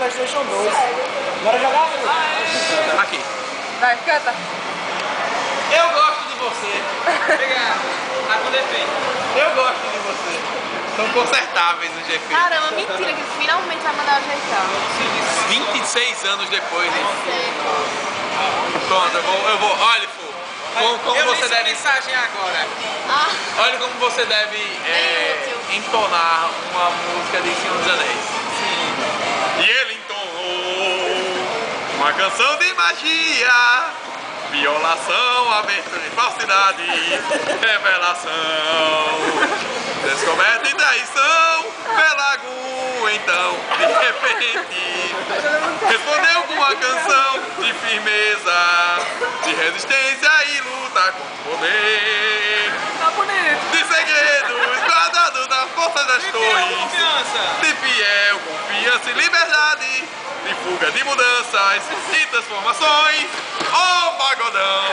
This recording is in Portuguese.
PlayStation 2. Bora jogar? Aqui. Vai, canta. Eu gosto de você. Pegar a com defeito. Eu gosto de você. São consertáveis os defeitos. Caramba, mentira que finalmente vai mandar ajeitar. 26 anos depois, hein? Pronto, eu vou. Olha, Fu, como eu você li deve. mensagem agora. Ah, Olha como você deve útil. entonar uma música de Senhor dos Anéis. Sim. E ele entonou uma canção de magia, violação, aventura e falsidade, revelação, descoberta e traição, Pelago, então, de repente, respondeu com uma canção de firmeza, de resistência e luta contra o poder, tá bonito. de segredos guardados na força das torres, Confiança. de fiel confiança e liberdade, de fuga de mudanças e transformações, oh pagodão!